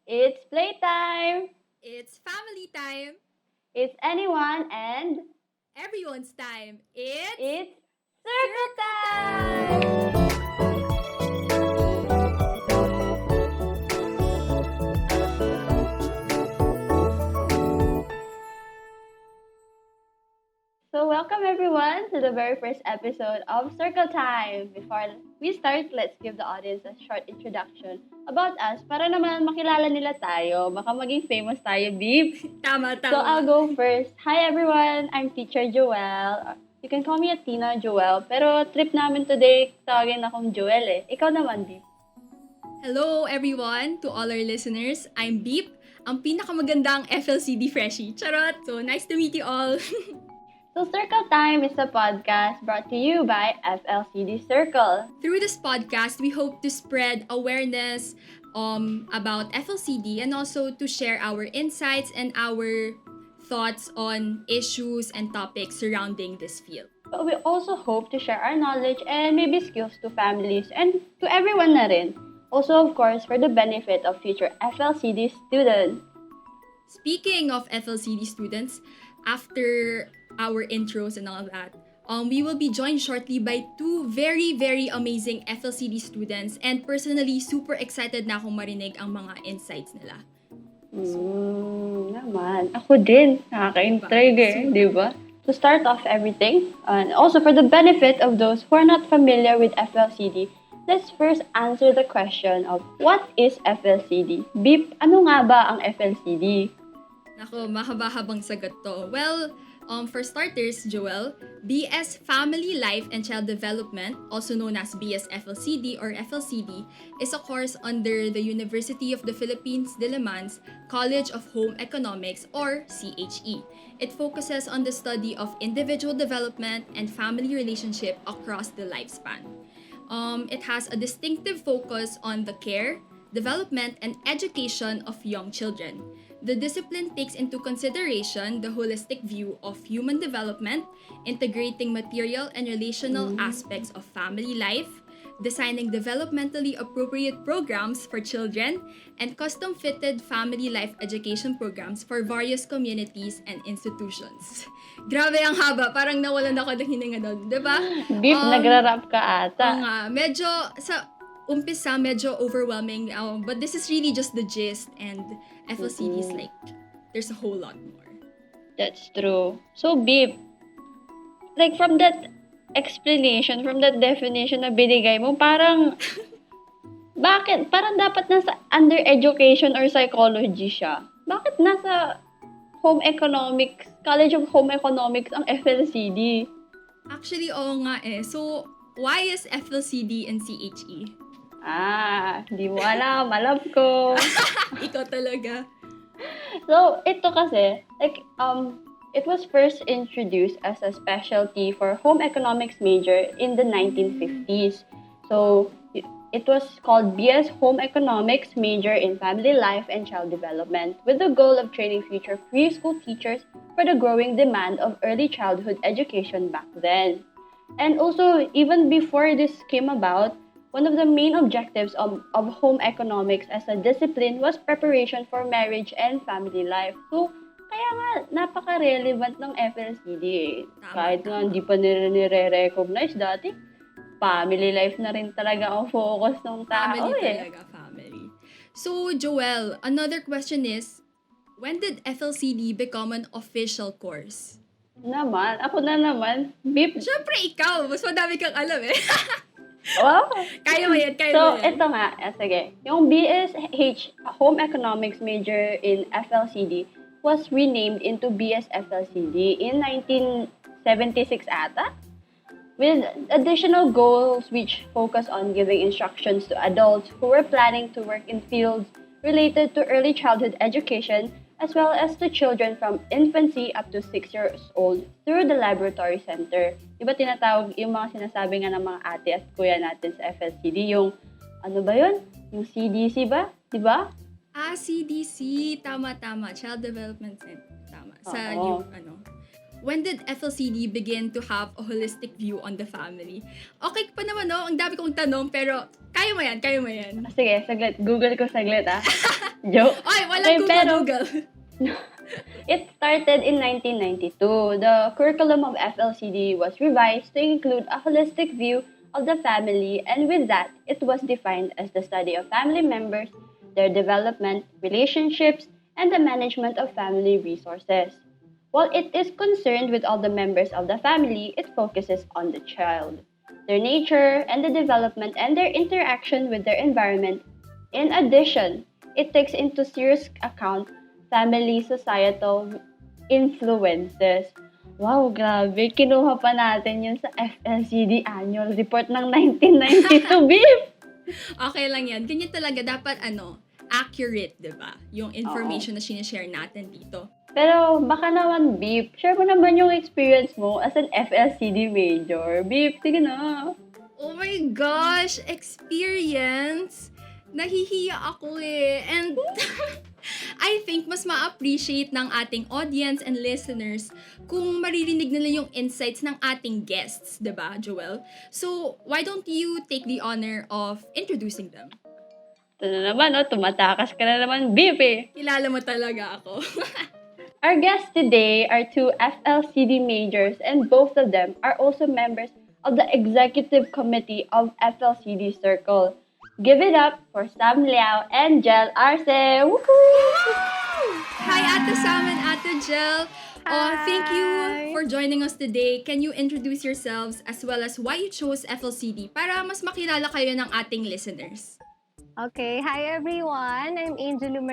It's playtime. It's family time. It's anyone and Everyone's time. it's circle Circle time. So welcome everyone to the very first episode of Circle Time. Before we start, let's give the audience a short introduction about us para naman makilala nila tayo. Baka maging famous tayo, Beep. Tama. So I'll go first. Hi everyone, I'm teacher Joelle. You can call me Athena, Joelle. Pero trip namin today, tawagin akong Joelle eh. Ikaw naman, Beep. Hello everyone to all our listeners. I'm Beep, ang pinakamagandang FLCD freshie. Charot! So nice to meet you all. So Circle Time is a podcast brought to you by FLCD Circle. Through this podcast, we hope to spread awareness about FLCD and also to share our insights and our thoughts on issues and topics surrounding this field. But we also hope to share our knowledge and maybe skills to families and to everyone na rin. Also, of course, for the benefit of future FLCD students. Speaking of FLCD students, after our intros and all that, we will be joined shortly by two very, very amazing FLCD students, and personally, super excited na akong marinig ang mga insights nila. Naman. Ako din. Nakaka-intrigue eh, di ba? To start off everything, and also for the benefit of those who are not familiar with FLCD, let's first answer the question of what is FLCD? Beep, ano nga ba ang FLCD? Nako, mahaba-habang sagot to. Well, for starters, Joelle, BS Family Life and Child Development, also known as BS FLCD or FLCD, is a course under the University of the Philippines, Diliman's College of Home Economics or CHE. It focuses on the study of individual development and family relationship across the lifespan. It has a distinctive focus on the care, development, and education of young children. The discipline takes into consideration the holistic view of human development, integrating material and relational aspects of family life, designing developmentally appropriate programs for children, and custom-fitted family life education programs for various communities and institutions. Grabe ang haba, parang nawalan ako ng hininga doon, di ba? Beep, nagra-rap ka ata. Oo nga, medyo sa umpisa medyo overwhelming, but this is really just the gist, and FLCD is like, there's a whole lot more. That's true. So, Beep, like from that explanation, from that definition na binigay mo, parang, bakit? Parang dapat nasa under education or psychology siya. Bakit nasa home economics, College of Home Economics ang FLCD? Actually, oo nga eh. So, why is FLCD and CHE? Di mo alam ko. Ikaw talaga. So, ito kasi, like, it was first introduced as a specialty for home economics major in the 1950s. So, it was called BS Home Economics major in Family Life and Child Development with the goal of training future preschool teachers for the growing demand of early childhood education back then. And also, even before this came about, one of the main objectives of home economics as a discipline was preparation for marriage and family life. So, kaya nga, napaka-relevant ng FLCD eh. Kahit nga hindi pa nila nire-recognize dati, family life na rin talaga ang focus ng tao Family eh. talaga, family. So, Joelle, another question is, when did FLCD become an official course? Ako na naman. Beep. Siyempre, ikaw. Mas madami kang alam eh. Wow. Kaya mo yan. So, ito nga. Sige. Yung BSH Home Economics major in FLCD was renamed into BS FLCD in 1976 ata, with additional goals which focus on giving instructions to adults who were planning to work in fields related to early childhood education as well as to children from infancy up to 6 years old through the laboratory center. Diba tinatawag yung mga sinasabi nga ng mga ate at kuya natin sa FLCD, yung ano ba yun? Yung CDC ba? Diba? CDC. Tama. Child Development Center. Tama. Sa Oo. when did FLCD begin to have a holistic view on the family? Okay pa naman, no? Ang dami kong tanong, pero kaya mo yan, kaya mo yan. Sige, saglit. Google ko saglit, Joke. Ay, walang Google. It started in 1992. The curriculum of FLCD was revised to include a holistic view of the family, and with that, it was defined as the study of family members, their development, relationships, and the management of family resources. While it is concerned with all the members of the family, it focuses on the child, their nature, and the development and their interaction with their environment. In addition, it takes into serious account family societal influences. Wow, grabe. Kinuha pa natin yun sa FLCD Annual Report ng 1992, Beep! Okay lang yan. Ganyan talaga. Dapat, accurate, diba? Yung information na sinishare natin dito. Pero baka naman, Beep, share mo naman yung experience mo as an FLCD major. Beep, sige na. Oh my gosh! Experience! Nahihiya ako eh. And I think mas ma-appreciate ng ating audience and listeners kung maririnig nila yung insights ng ating guests, diba, Joelle? So, why don't you take the honor of introducing them? Ito na naman, tumatakas ka na naman, Beep eh. Kilala mo talaga ako. Our guests today are two FLCD majors, and both of them are also members of the Executive Committee of FLCD Circle. Give it up for Sam Liao and Ainjelou Arce. Woohoo! Hi, Ate Sam and Ate Joelle. Thank you for joining us today. Can you introduce yourselves as well as why you chose FLCD para mas makilala kayo ng ating listeners? Okay, hi everyone. I'm Ainjelou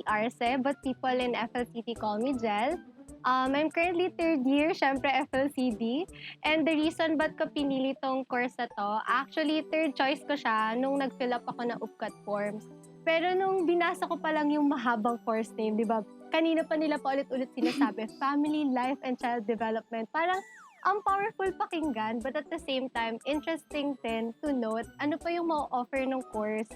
Arce, but people in FLCD call me Joelle. I'm currently third year, syempre FLCD. And the reason ba't ko pinili tong course na to, actually third choice ko siya nung nag-fill up ako ng UPCAT forms. Pero nung binasa ko pa lang yung mahabang course name, di ba? Kanina pa nila pa ulit-ulit sinasabi, Family, Life, and Child Development. Parang ang powerful pakinggan, but at the same time, interesting din to note ano pa yung ma-offer ng course.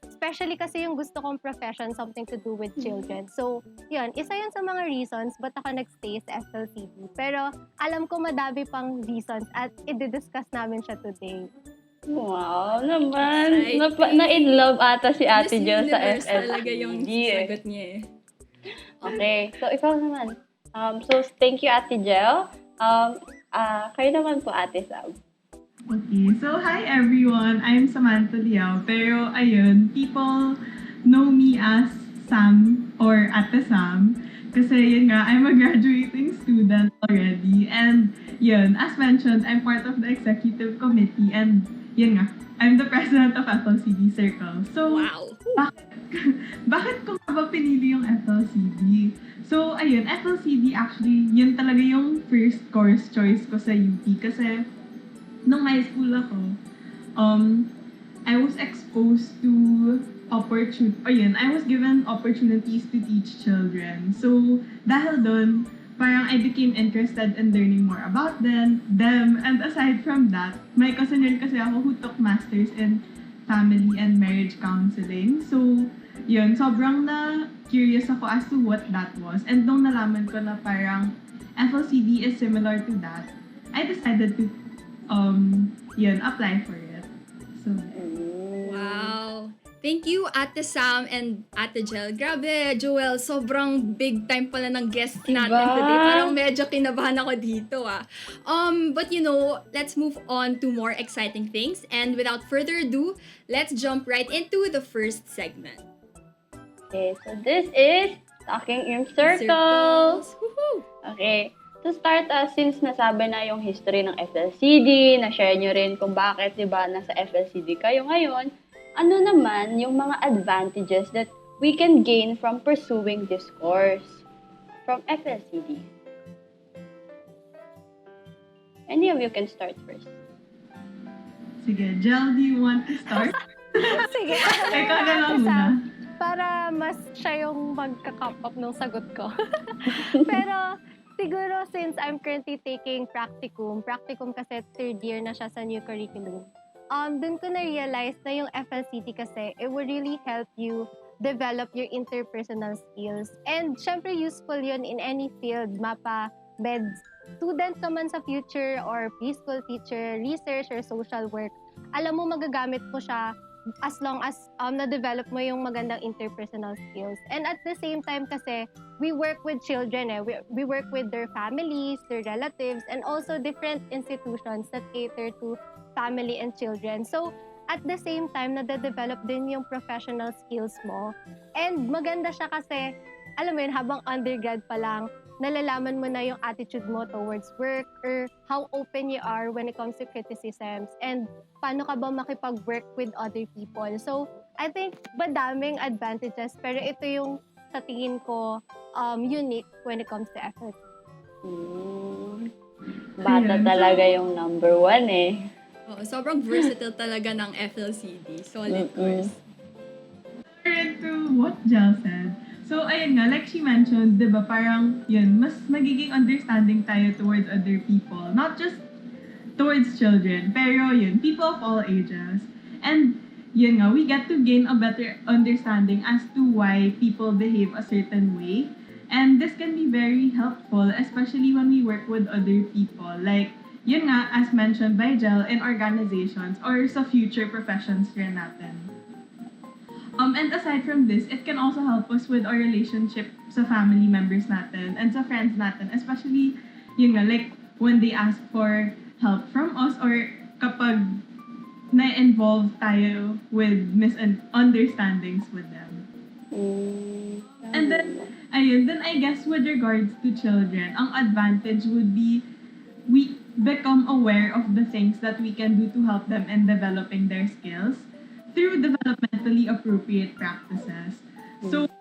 Especially kasi yung gusto kong profession, something to do with children. So, yun, isa yun sa mga reasons ba't ako nag-stay sa FLCD. Pero alam ko madami pang reasons at i-discuss namin siya today. Wow, naman. Na-in love ata si Ate Jo sa FLCD. talaga yung sagot niya eh. Okay, so ikaw naman. So thank you, Ate Jo. Kayo naman po, Ate Sam. Okay, so hi everyone, I'm Samantha Liao. Pero ayun, people know me as Sam or Ate Sam. Kasi yun nga, I'm a graduating student already. And yun, as mentioned, I'm part of the executive committee. And yun nga, I'm the president of FLCD Circle. So, wow! Bakit ko nga ba pinili yung FLCD? So, ayun, FLCD actually, yun talaga yung first course choice ko sa UP. Kasi, nung high school ako, I was exposed to I was given opportunities to teach children. So, dahil doon, parang I became interested in learning more about them. And aside from that, may kasunod kasi ako who took masters in family and marriage counseling. So, yun, sobrang na-curious ako as to what that was. And nung nalaman ko na parang FLCD is similar to that, I decided to apply for it. So, wow! Thank you, Ate Sam and Ate Joelle. Grabe, Joelle, sobrang big time pala ng guest natin today. Parang medyo kinabahan ako dito But let's move on to more exciting things. And without further ado, let's jump right into the first segment. Okay, so this is Talking in Circles. Woohoo! Okay. To start, since nasabi na yung history ng FLCD, na-share nyo rin kung bakit, diba, nasa FLCD kayo ngayon, ano naman yung mga advantages that we can gain from pursuing this course from FLCD? Any of you can start first. sige, Jel, do you want to start? Sige, Ikaw na lang muna. Para mas siya yung magka-cup up ng sagot ko. Pero, siguro since I'm currently taking Practicum kasi third year na siya sa new curriculum, dun ko na-realize na yung FLCD kasi, it would really help you develop your interpersonal skills. And syempre useful yun in any field, mapa, meds, student ka man sa future or preschool teacher, research or social work, alam mo magagamit mo siya as long as na-develop mo yung magandang interpersonal skills. And at the same time kasi, we work with children we work with their families, their relatives, and also different institutions that cater to family and children. So, at the same time, nade-develop din yung professional skills mo. And maganda siya kasi, alam mo yun, habang undergrad pa lang, nalalaman mo na yung attitude mo towards work or how open you are when it comes to criticisms and paano ka ba makipag-work with other people. So, I think madaming advantages pero ito yung sa tingin ko unique when it comes to effort. Bata talaga yung number 1 eh. Oo, sobrang versatile talaga ng FLCD. Solid course. To what Jel said, so, ayun nga, like she mentioned, di ba, parang, yun, mas magiging understanding tayo towards other people. Not just towards children, pero yun, people of all ages. And, yun nga, we get to gain a better understanding as to why people behave a certain way. And this can be very helpful, especially when we work with other people. Like, yun nga, as mentioned by Jel, in organizations or sa future professions rin natin. And aside from this, it can also help us with our relationship sa family members natin and sa friends natin. Especially, yun nga, like, when they ask for help from us or kapag na-involve tayo with misunderstandings with them. And then, then I guess with regards to children, ang advantage would be we become aware of the things that we can do to help them in developing their skills through developmentally appropriate practices. So,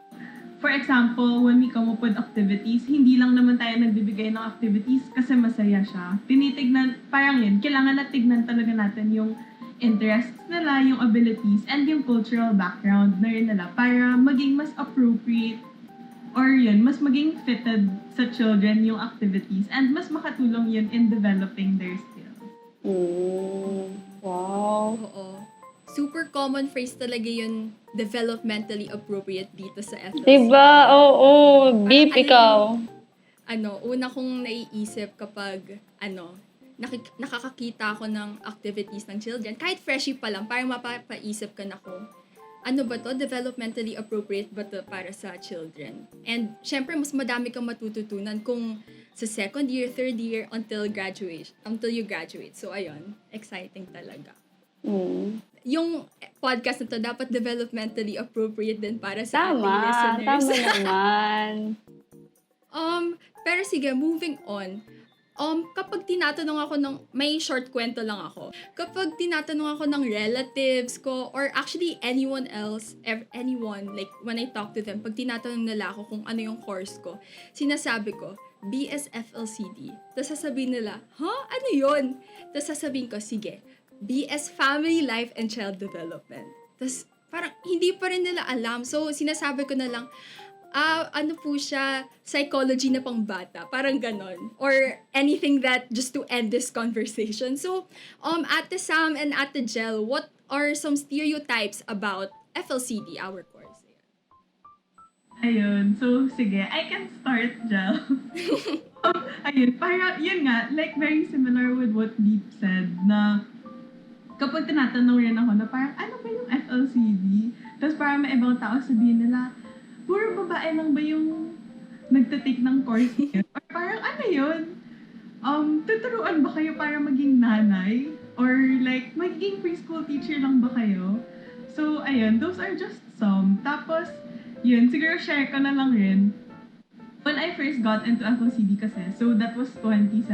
for example, when we come up with activities, hindi lang naman tayo nagbibigay ng activities kasi masaya siya. Tinitignan, parang yun, kailangan na tignan talaga natin yung interests nila, yung abilities, and yung cultural background na rin nila para maging mas appropriate or yun, mas maging fitted sa children yung activities and mas makatulong yun in developing their skills. Wow. Oo. Super common phrase talaga yung developmentally appropriate dito sa FLCD. Diba? Oo. Beep, ikaw. Una kong naiisip kapag, nakakakita ako ng activities ng children. Kahit freshie pa lang, parang mapapaisip ka na ko, ano ba to? Developmentally appropriate ba to para sa children? And, syempre, mas madami kang matututunan kung sa second year, third year, until you graduate. So, ayun. Exciting talaga. Yung podcast na to dapat developmentally appropriate din para sa ating listeners. Tama naman. Pero sige, moving on. Kapag tinatanong ako may short kwento lang ako. Kapag tinatanong ako ng relatives ko, or actually anyone else, anyone, like when I talk to them, pag tinatanong nila ako kung ano yung course ko, sinasabi ko, BS FLCD. Tapos sasabihin nila, ano yun? Tapos sasabihin ko, sige, BS Family Life and Child Development. Tapos, parang hindi pa rin nila alam. So, sinasabi ko na lang, ano po siya, psychology na pang bata. Parang ganon. Or anything that just to end this conversation. So, Ate Sam and Ate Jel, what are some stereotypes about FLCD, our course? Ayun. So, sige. I can start, Jel. Para, yun nga, like very similar with what Deep said, na kapag tinatanong rin ako na parang, ano ba yung FLCD? Tapos parang may ibang tao sabihin nila, puro babae lang ba yung nagtatake ng course yun? Or parang, ano yun? Tuturuan ba kayo para maging nanay? Or like, magiging preschool teacher lang ba kayo? So, ayun, those are just some. Tapos, yun, siguro share ko na lang rin. When I first got into FLCD kasi, so that was 2017,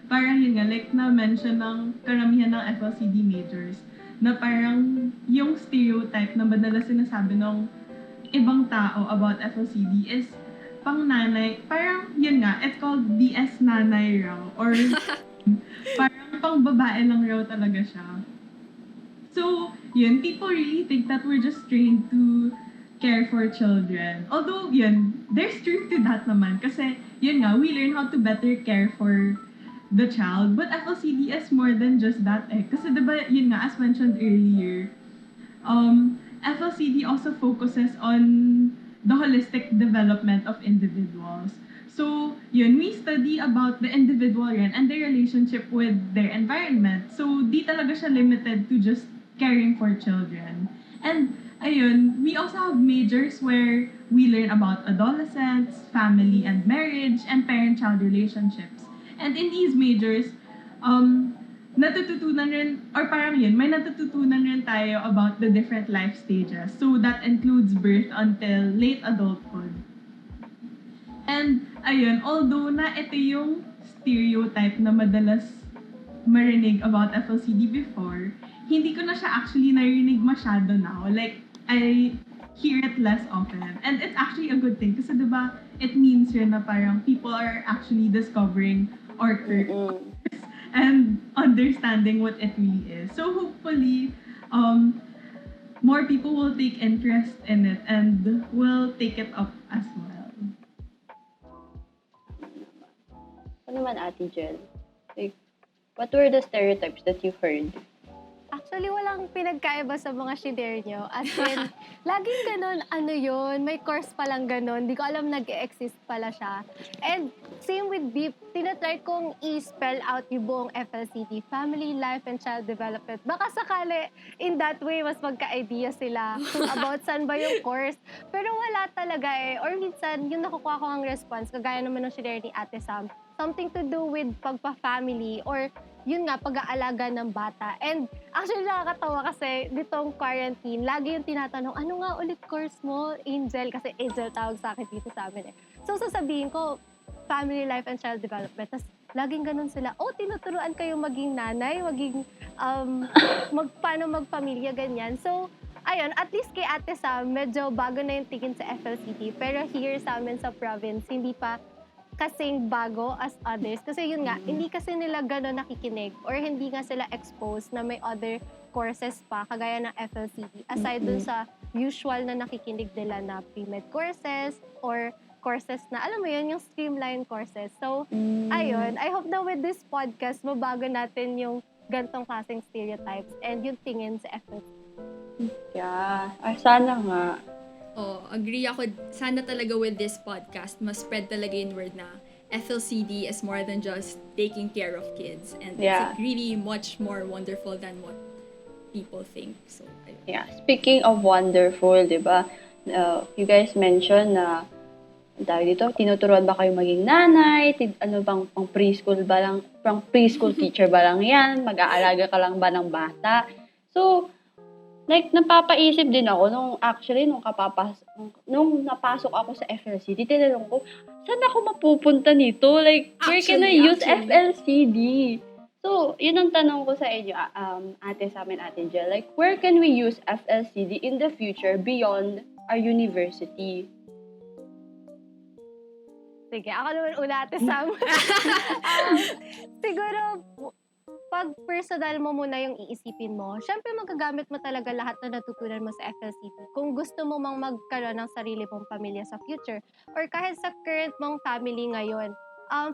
parang yun nga, like na-mention ng karamihan ng FLCD majors, na parang yung stereotype na madalas sinasabi ng ibang tao about FLCD is pang nanay, parang yun nga, it's called BS nanay raw, or parang pang babae lang raw talaga siya. So, yun, people really think that we're just trained to care for children. Although, yun, there's truth to that naman. Kasi, yun nga, we learn how to better care for the child. But FLCD is more than just that eh. Kasi diba, yun nga, as mentioned earlier, FLCD also focuses on the holistic development of individuals. So, yun, we study about the individual rin and their relationship with their environment. So, di talaga siya limited to just caring for children. And, ayun, we also have majors where we learn about adolescence, family and marriage, and parent-child relationships. And in these majors, natututunan rin, or parang yun, may natututunan rin tayo about the different life stages. So, that includes birth until late adulthood. And, ayun, although na ito yung stereotype na madalas marinig about FLCD before, hindi ko na siya actually narinig masyado now. Like, I hear it less often. And it's actually a good thing kasi diba, it means yun na parang people are actually discovering our culture and understanding what it really is. So hopefully, more people will take interest in it and will take it up as well. Ano naman, Ate Jel? Like, what were the stereotypes that you heard? Actually, walang pinagkaiba sa mga shinare nyo. As in, laging ganun, ano yun, may course palang ganun. Di ko alam nag-exist pala siya. And same with BIP, tinatry kong i-spell out yung buong FLCD, Family, Life, and Child Development. Baka sakali, in that way, mas magka-idea sila about saan ba yung course. Pero wala talaga eh. Or minsan, yung nakukuha ko ang response, kagaya naman ng shinare ni Ate Sam, something to do with pagpa-family or yun nga, pag-aalaga ng bata. And actually nakakatawa kasi ditong quarantine, lagi yung tinatanong, ano nga ulit course mo, Angel? Kasi Angel tawag sa akin dito sa amin eh. So sasabihin ko, Family, Life, and Child Development. Tapos laging ganun sila, tinuturuan kayo maging nanay, maging, paano magpamilya, ganyan. So, ayun, at least kay Ate Sam, medyo bago na yung tingin sa FLCD. Pero here sa amin sa province, hindi pa kasing bago as others. Kasi yun nga, hindi kasi nila gano'n nakikinig or hindi nga sila exposed na may other courses pa, kagaya ng FLCD. Aside dun sa usual na nakikinig nila na pre-med courses or courses na, alam mo yun, yung streamline courses. So, ayun, I hope na with this podcast, mabago natin yung gantong klaseng stereotypes and yung tingin sa FLCD. Yeah, sana nga. Agree ako. Sana talaga with this podcast, mas spread talaga yung word na FLCD is more than just taking care of kids. And it's like really much more wonderful than what people think. So, ayun. Yeah, speaking of wonderful, di ba? You guys mentioned na dito, tinuturuan ba kayo maging nanay? Ano bang pang preschool ba lang? Pang preschool teacher ba lang yan? Mag-aalaga ka lang ba ng bata? So, like, napapaisip din ako nung napasok ako sa FLCD, tinanong ko, saan ako mapupunta nito? Like, where can I use FLCD? So, yun ang tanong ko sa inyo, Ate Sam and Ate Jel. Like, where can we use FLCD in the future beyond our university? Sige, ako naman una, Ate Sam. Siguro, pag personal mo muna yung iisipin mo, syempre magagamit mo talaga lahat na natutunan mo sa FLCD. Kung gusto mo mang magkaroon ng sarili mong pamilya sa future or kahit sa current mong family ngayon.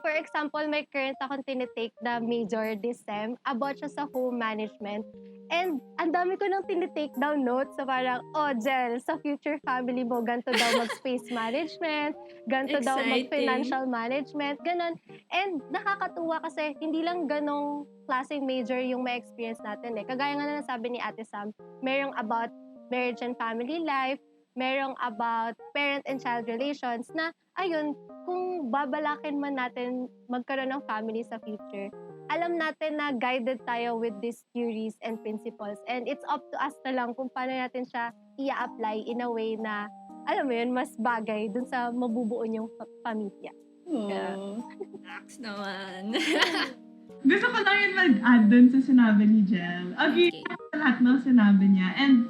For example, may current akong tinitake na major this sem about siya sa home management. And ang dami ko nang tinitake down notes. So parang, Jel, sa future family mo, ganito daw mag-space management, ganito daw mag-financial management, ganon. And nakakatuwa kasi hindi lang ganong klaseng major yung may experience natin eh. Kagaya nga na nasabi ni Ate Sam, merong about marriage and family life, merong about parent and child relations na, ayun, kung babalakin man natin magkaroon ng family sa future, alam natin na guided tayo with these theories and principles. And it's up to us na lang kung paano natin siya i-apply in a way na, alam mo yun, mas bagay dun sa mabubuo niyong pamilya. Relax naman. Gusto ko lang yun mag-add dun sa sinabi ni Jel. Agree sa lahat ng sinabi niya. And,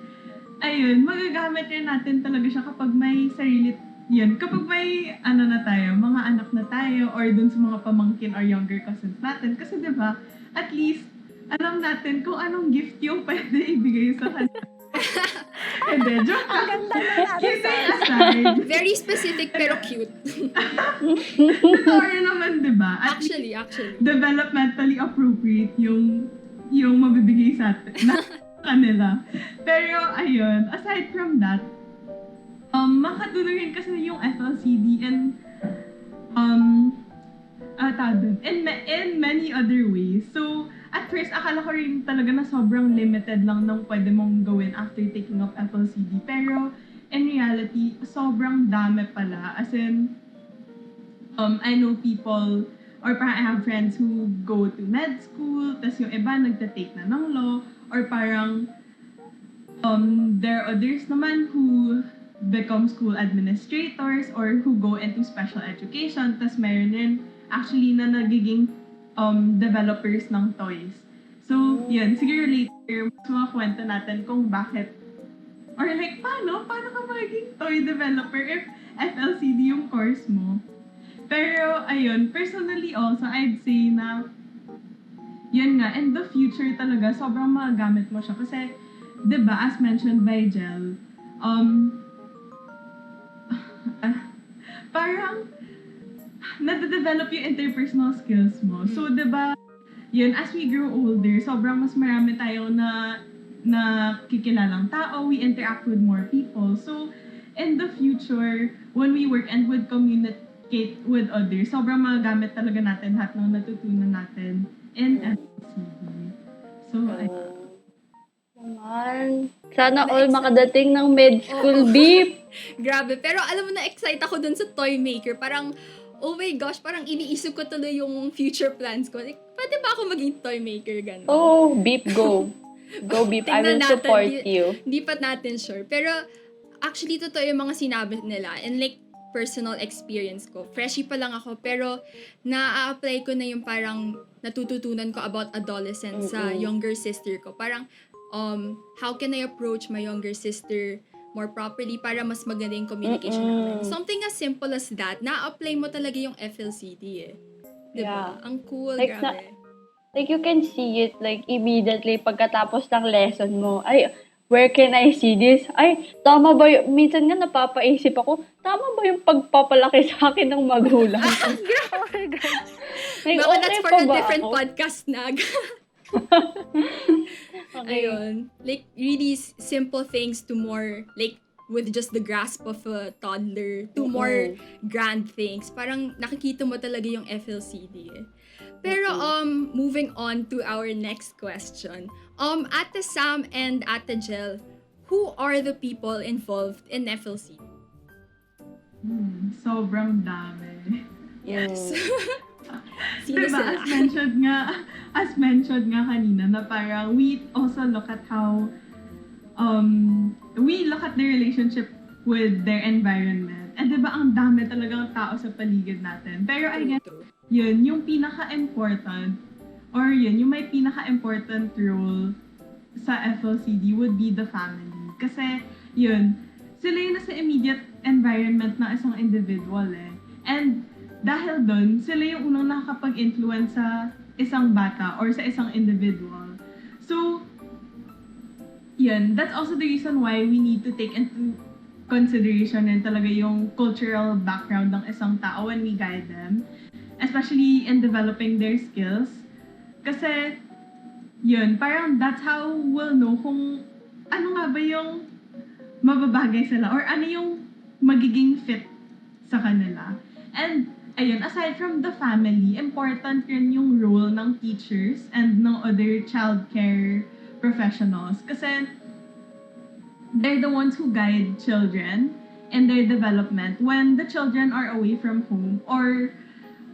ayun, magagamit rin natin talaga siya kapag may sarili, yun, kapag may, na tayo, mga anak na tayo, or dun sa mga pamangkin or younger cousins natin. Kasi, diba, at least, alam natin kung anong gift yung pwede ibigay sa kanila. Hindi, joke lang. Ang ganda na natin. Kidding aside. Very specific pero cute. Totoo naman, diba? Actually. Developmentally appropriate yung mabibigay sa atin na kanila. Pero, ayun, aside from that, makatulong rin kasi yung FLCD and bata dun. In many other ways. So, at first, akala ko rin talaga na sobrang limited lang ng pwede mong gawin after taking up FLCD. Pero, in reality, sobrang dami pala. As in, I know people, or parang I have friends who go to med school, tas yung iba nagtatake na ng law, or parang, there are others naman who become school administrators or who go into special education. Tas meron din actually na nagiging developers ng toys. So, yun. Siguro later, mas makakwento natin kung bakit or like, paano ka magiging toy developer if FLCD yung course mo? Pero, ayun, personally also, I'd say na yun nga, in the future talaga, sobrang magagamit mo siya. Kasi, di ba, as mentioned by Jel, parang nade-develop yung interpersonal skills mo. So, di ba, yun, as we grow older, sobrang mas marami tayo na kikilalang tao, we interact with more people. So, in the future, when we work and would communicate with others, sobrang magagamit talaga natin lahat ng natutunan natin in FLCD. So, Naman. Sana all makadating ng med school, beep. Grabe. Pero alam mo na, excite ako dun sa toy maker. Parang, oh my gosh, parang iniisip ko tuloy yung future plans ko. Like, pwede ba ako maging toy maker? Ganun. Oh, beep, go. Go, beep. I will support you. Hindi pa natin sure. Pero, actually, totoo yung mga sinabi nila. And like, personal experience ko. Freshie pa lang ako, pero na-apply ko na yung parang natututunan ko about adolescence sa younger sister ko. Parang, how can I approach my younger sister more properly para mas maganda yung communication namin. Something as simple as that, na-apply mo talaga yung FLCD eh. Diba? Yeah. Ang cool, Like, grabe. Like, you can see it, like, immediately pagkatapos ng lesson mo. Ay, where can I see this? Ay, tama ba yung... Minsan nga napapaisip ako, tama ba yung pagpapalaki sa akin ng magulang? Oh my God. Like, Baka that's for a different ako? podcast na. Okay. Ayun. Like, really simple things to more, like, with just the grasp of a toddler to more grand things. Parang nakikita mo talaga yung FLCD eh. Pero, moving on to our next question. Ate Sam and Ate Jel, who are the people involved in FLCD? Sobrang dami. Yes. Sino Diba, sila? as mentioned nga kanina na parang we also look at how we look at the relationship with their environment. And diba, ang dami talagang tao sa paligid natin. Pero I guess, yun, yung pinaka-important, or yun, yung may pinaka-important role sa FLCD would be the family. Kasi, yun, sila yung nasa immediate environment ng isang individual eh. And dahil dun, sila yung unang nakakapag-influence sa isang bata or sa isang individual. So, yun, that's also the reason why we need to take into consideration and talaga yung cultural background ng isang tao when we guide them, especially in developing their skills. Kasi, yun, parang that's how we'll know kung ano nga ba yung mababagay sila or ano yung magiging fit sa kanila. And, ayun, aside from the family, important rin yung role ng teachers and ng other childcare professionals. Kasi, they're the ones who guide children in their development when the children are away from home or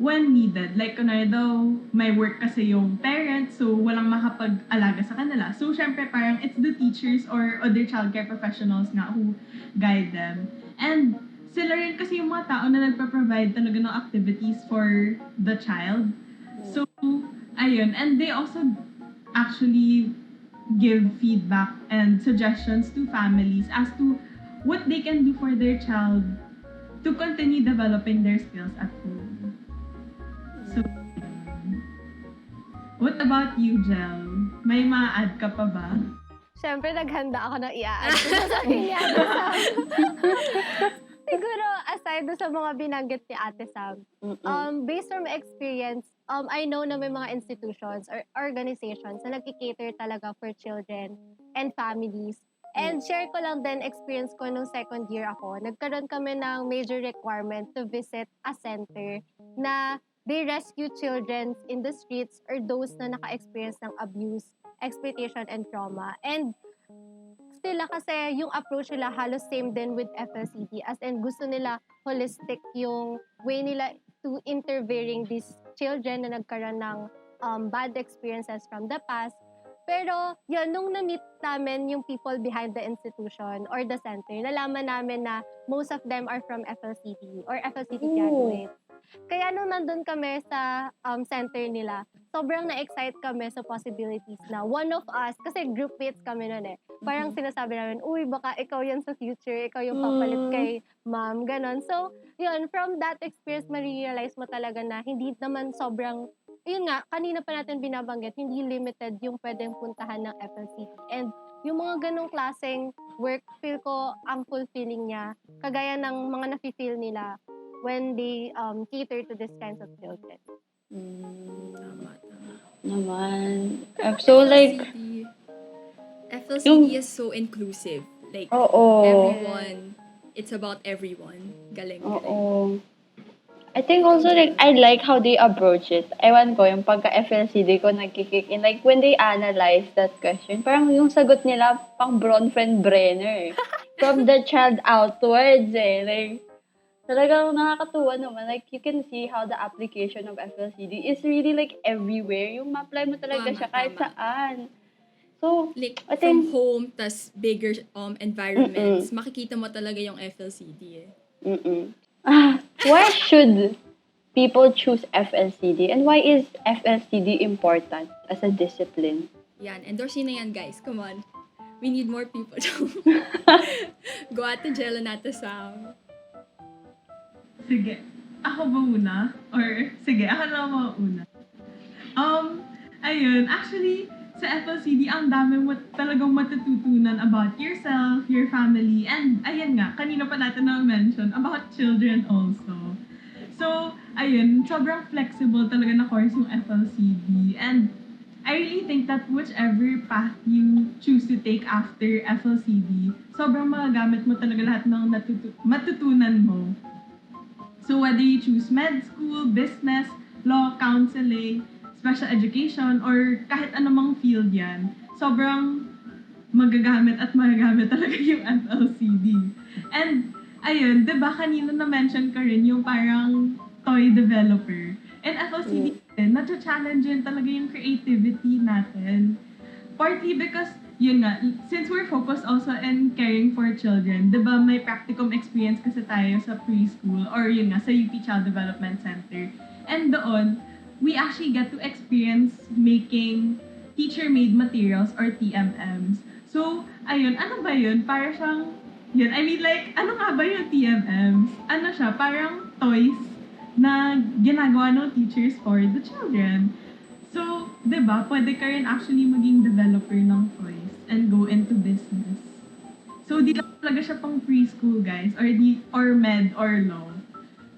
when needed. Like, kunwari daw, may work kasi yung parents, so walang makapag-alaga sa kanila. So, syempre, parang it's the teachers or other childcare professionals nga who guide them. And, sila rin kasi yung mga tao na nagpa-provide talaga ng activities for the child. So, ayun. And they also actually give feedback and suggestions to families as to what they can do for their child to continue developing their skills at home. So, what about you, Jel? May ma-add ka pa ba? Siyempre, naghanda ako ng i-add ko sa kanya. Siguro, aside do sa mga binanggit ni Ate Sam, based from my experience, I know na may mga institutions or organizations na nag-cater talaga for children and families. And share ko lang din experience ko nung second year ako. Nagkaroon kami ng major requirement to visit a center na they rescue children in the streets or those na naka-experience ng abuse, exploitation, and trauma. And sila kasi yung approach nila halos same din with FLCD, as in gusto nila holistic yung way nila to interviewing these children na nagkaroon ng bad experiences from the past. Pero yun, nung na-meet namin yung people behind the institution or the center, nalaman namin na most of them are from FLCD or FLCD graduates. Kaya nung nandun kami sa center nila, sobrang na-excite kami sa possibilities na one of us, kasi group mates kami nun parang sinasabi namin, uy, baka ikaw yan sa future, ikaw yung papalit kay ma'am, ganon. So, yun, from that experience, ma-realize mo talaga na hindi naman sobrang, yun nga, kanina pa natin binabanggit, hindi limited yung pwedeng puntahan ng FLCD. And yung mga ganong klaseng work, feel ko ang fulfilling niya, kagaya ng mga nafe-feel nila when they cater to these kinds of children. Tama. Naman. So like, FLCD is so inclusive. Like, everyone, it's about everyone. Galing. I think also like, I like how they approach it. Ewan ko, yung pagka-FLCD ko nagkikick in. Like, when they analyze that question, parang yung sagot nila, pang Bronfenbrenner. From the child outwards Like, talagang nakakatuwa naman. Like, you can see how the application of FLCD is really like everywhere. Yung ma-apply mo talaga siya kahit saan. So, like, I think, from home, tas bigger environments, makikita mo talaga yung FLCD Why should people choose FLCD? And why is FLCD important as a discipline? Yan, endorse na yan, guys. Come on. We need more people. Go Ate Jella natin Sam. Sige. Ako ba muna? Or, sige, ako na mauna. Ayun, actually, sa FLCD, ang dami mo talagang matututunan about yourself, your family, and ayan nga, kanina pa natin na-mention about children also. So, ayun, sobrang flexible talaga na course yung FLCD. And I really think that whichever path you choose to take after FLCD, sobrang magagamit mo talaga lahat ng matutunan mo. So, whether you choose med school, business, law, counseling, special education, or kahit anumang field yan, sobrang magagamit talaga yung FLCD. And, ayun, diba kanina na-mention ko rin yung parang toy developer. And FLCD din, na-challenge yun talaga yung creativity natin. Partly because, yun nga, since we're focused also in caring for children, diba may practicum experience kasi tayo sa preschool or yun nga, sa UP Child Development Center. And doon, we actually get to experience making teacher-made materials or TMMs. So, ayun, ano ba yun? Para siyang, yun, I mean like, ano nga ba yung TMMs? Ano siya? Parang toys na ginagawa ng teachers for the children. So, diba, pwede ka rin actually maging developer ng toys and go into business. So, di lang talaga siya pang preschool, guys, or med or law.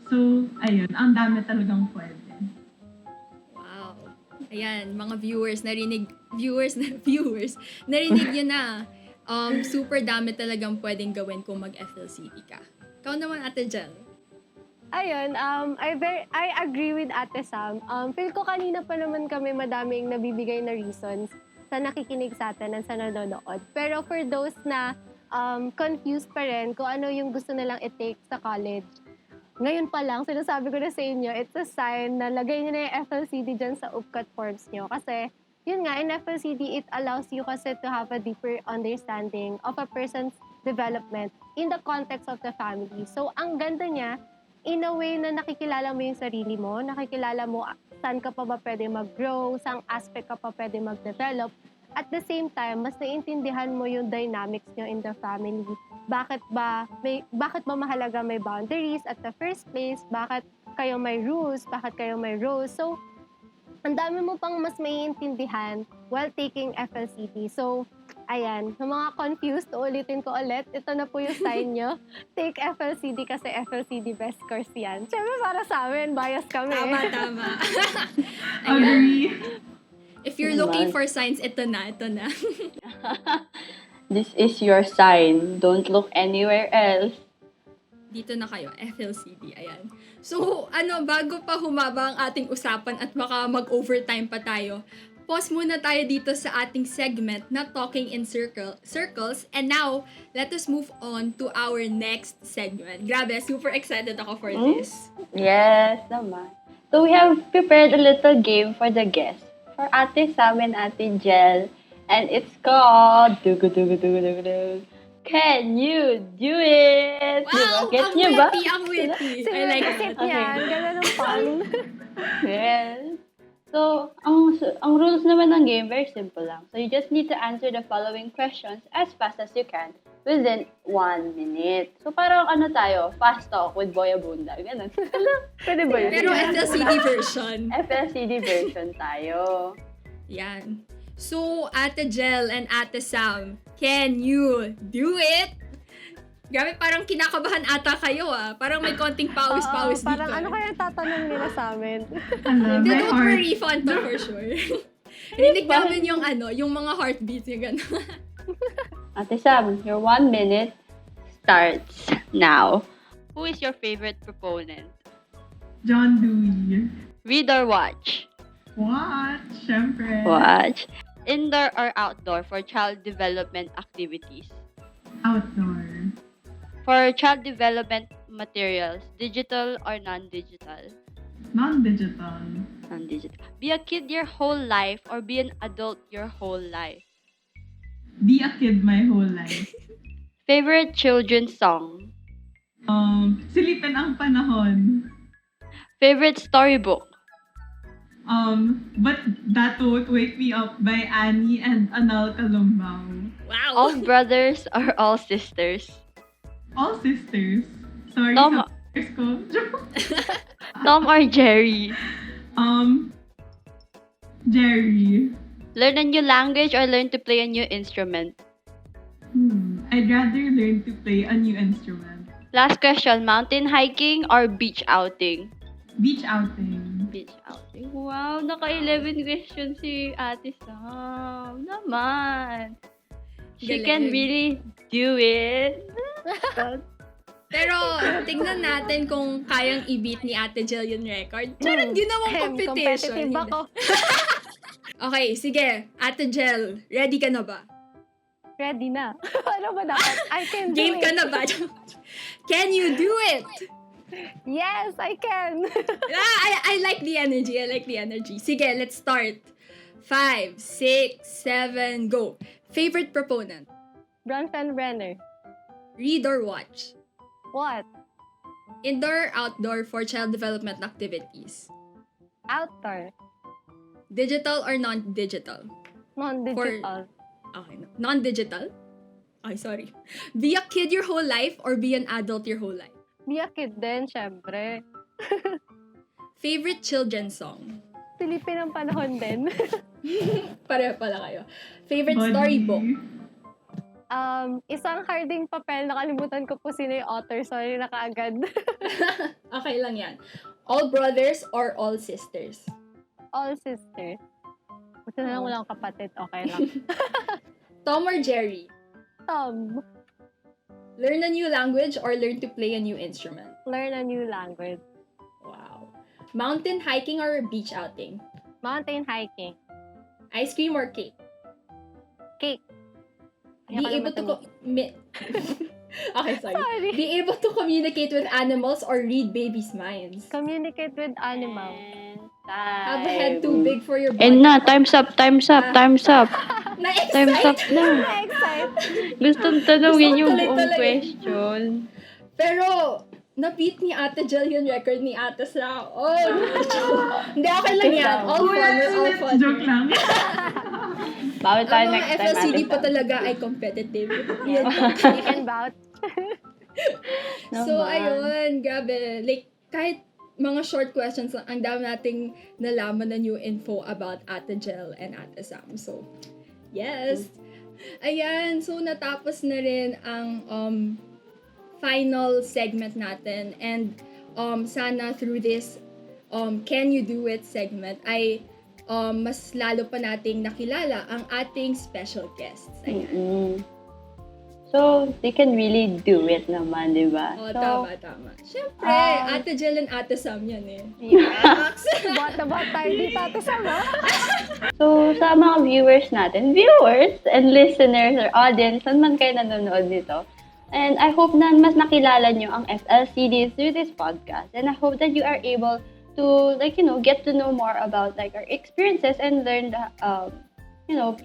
So, ayun, ang dami talagang pwede. Ayan, mga narinig nyo na. Super dami talagang pwedeng gawin kung mag-FLCD ka. Ikaw naman, Ate Jel. Ayun, I agree with Ate Sam. Feel ko kanina pa naman kami madaming nabibigay na reasons sa nakikinig sa atin at sa nanonood. Pero for those na confused pa rin kung ano yung gusto nilang i-take sa college, ngayon pa lang, sinasabi ko na sa inyo, it's a sign na lagay nyo na yung FLCD dyan sa UPCAT forms nyo. Kasi, yun nga, in FLCD, it allows you kasi to have a deeper understanding of a person's development in the context of the family. So, ang ganda niya, in a way na nakikilala mo yung sarili mo, nakikilala mo saan ka pa ba pwede mag-grow, saang aspect ka pa pwede mag-develop. At the same time, mas naiintindihan mo yung dynamics nyo in the family. Bakit ba mahalaga may boundaries at the first place? Bakit kayo may rules? Bakit kayo may roles? So, ang dami mo pang mas maiintindihan while taking FLCD. So, ayan, sa mga confused, ulitin ko ulit, ito na po yung sign nyo. Take FLCD kasi FLCD best course yan. Siyempre para sa amin, bias kami. Tama. Agree. If you're looking for signs, ito na. This is your sign. Don't look anywhere else. Dito na kayo, FLCD, ayan. So, bago pa humaba ang ating usapan at baka mag-overtime pa tayo, pause muna tayo dito sa ating segment na Talking in Circles. And now, let us move on to our next segment. Grabe, super excited ako for this. Yes, naman. So we have prepared a little game for the guests, for Ate Sam and Ate Jel, and it's called Can You Do It? Wow! Diba? Gets niyo ba? Ang witty! I like Sip that. yan. Ganun ang fun. Yes. So, ang rules naman ng game, very simple lang. So, you just need to answer the following questions as fast as you can within 1 minute. So, parang tayo, fast talk with Boy Abunda. Ganun. Pwede ba yun? Pero FLCD version. FLCD version tayo. Yan. So, Ate Jel and Ate Sam, can you do it? Grabe, parang kinakabahan ata kayo Parang may konting pawis-pawis dito. Parang ano kaya tatanong nila sa amin? Hindi, don't worry, fun to for sure. Rinig namin yung mga heartbeats yung gano'n. Ate Sam, your 1 minute starts now. Who is your favorite proponent? John Dewey. Read or watch? Watch, syempre. Watch. Indoor or outdoor for child development activities? Outdoor. For child development materials, digital or non-digital? Non-digital. Non-digital. Be a kid your whole life or be an adult your whole life? Be a kid my whole life. Favorite children's song? Silipin ang panahon. Favorite storybook? But That Won't Wake Me Up by Annie and Anal Kalumbao. Wow! All brothers or all sisters? All sisters. Sorry Tom- sa sisters ko. Tom or Jerry? Jerry. Learn a new language or learn to play a new instrument? I'd rather learn to play a new instrument. Last question, mountain hiking or beach outing? Beach outing. Beach outing. Wow, naka-11 questions si Ate Sam. Naman. She can Galing. really do it. Pero, tignan natin kung kayang i-beat ni Ate Jel yung record. Charot, ginawang competition. Competitive ako. Okay, sige. Ate Jel, ready ka na ba? Ready na. Ano ba dapat? I can do Game it. ka na ba? Can you do it? Yes, I can. I like the energy. I like the energy. Sige, let's start. 5, 6, 7, go. Favorite proponent? Bronson Renner. Read or watch? What? Indoor, outdoor for child development activities? Outdoor. Digital or non-digital? Non-digital. Okay, non-digital? Ay, sorry. Be a kid your whole life or be an adult your whole life? Be a kid din, syempre. Favorite children's song? Silipin ang panahon din. Pareho pala kayo. Favorite Buddy. storybook? Isang harding papel, nakalimutan ko po sino yung author. Sorry na kaagad. Okay lang yan. All brothers or all sisters? All sisters. Gusto na lang walang kapatid. Okay lang. Tom or Jerry? Tom, Learn a new language or learn to play a new instrument? learn a new language. Wow. Mountain hiking or beach outing? Mountain hiking. Ice cream or cake? Cake. Be able to Okay, sorry. Sorry. Be able to communicate with animals or read babies' minds? Communicate with animals. Have a head too big for your body? And na, time's up. Time's up. Time's up. na. Na-excite. Gustong tanungin yung Gusto buong tuloy-tuloy. question. Pero, na-beat ni Ate Jel yung record ni Ate Sa. Oh, hindi, okay lang yan. All fun, we're all fun. Joke lang. Bawal tayo Ang mga next time, FLCD Ate pa Sam. talaga ay competitive. You can vouch. So, Naman. ayun, grabe. Like, kahit mga short questions, ang dami nating nalaman na new info about Ate Jel and Ate Sam. So, yes. Ayan, so natapos na rin ang final segment natin. And sana through this Can You Do It segment ay mas lalo pa nating nakilala ang ating special guests. Ayan. Mm-mm. So, they can really do it naman, di ba? Oh, So, tama. Siyempre, Um, Ate Jel and Ate Sam yan eh. yeah. Bata tayo dito, Ate Sam, ha? So, sa mga viewers and listeners or audience, saan man kayo nanonood nito. And I hope na mas nakilala nyo ang FLCD through this podcast. And I hope that you are able to, get to know more about, our experiences and learn,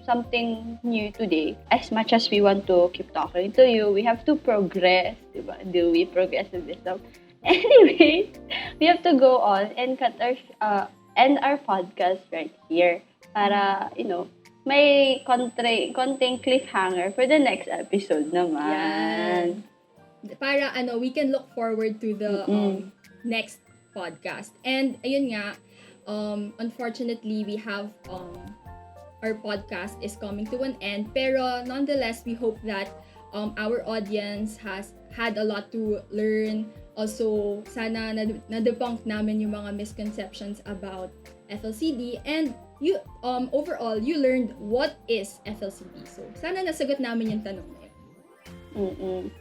something new today. As much as we want to keep talking to you, we have to progress, diba? Do we progress in this stuff? Anyway, we have to go on and end our podcast right here para, may konting cliffhanger for the next episode naman. Para we can look forward to the next podcast. And ayun nga, unfortunately we have our podcast is coming to an end, pero nonetheless we hope that our audience has had a lot to learn. Also, sana na-debunk namin yung mga misconceptions about FLCD, and you overall you learned what is FLCD. So sana nasagot namin yung tanong na yun.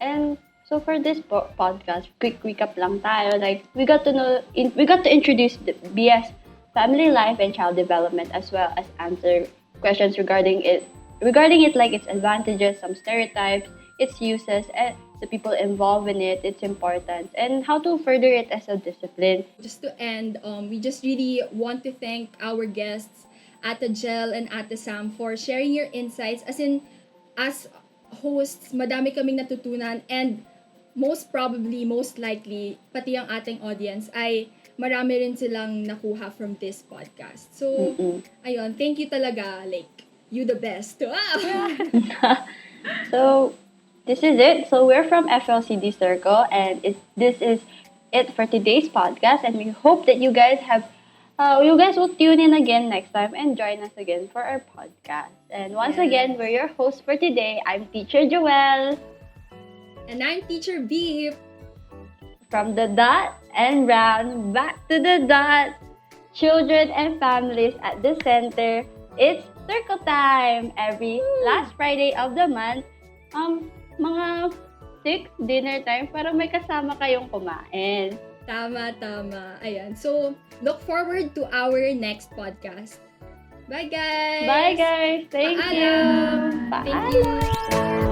And so for this podcast, quick recap lang tayo. We got to introduce the BS family life and child development, as well as answer questions regarding it, like its advantages, some stereotypes, its uses, and the people involved in it, its importance, and how to further it as a discipline. Just to end, we just really want to thank our guests, Ate Jel and Ate Sam, for sharing your insights. As hosts, madami kaming natutunan, and most likely, pati ang ating audience ay marami rin silang nakuha from this podcast. So, ayun, thank you talaga. You the best. Wow! So, this is it. So, we're from FLCD Circle, and this is it for today's podcast. And we hope that you guys will tune in again next time and join us again for our podcast. And once again, we're your hosts for today. I'm Teacher Joelle. And I'm Teacher Beep. From the dot and round, back to the dot. Children and families at the center. It's circle time every last Friday of the month. Mga 6 dinner time para may kasama kayong kumain. Tama. Ayan. So, look forward to our next podcast. Bye, guys! Bye, guys! Thank you! Paalam! Thank you!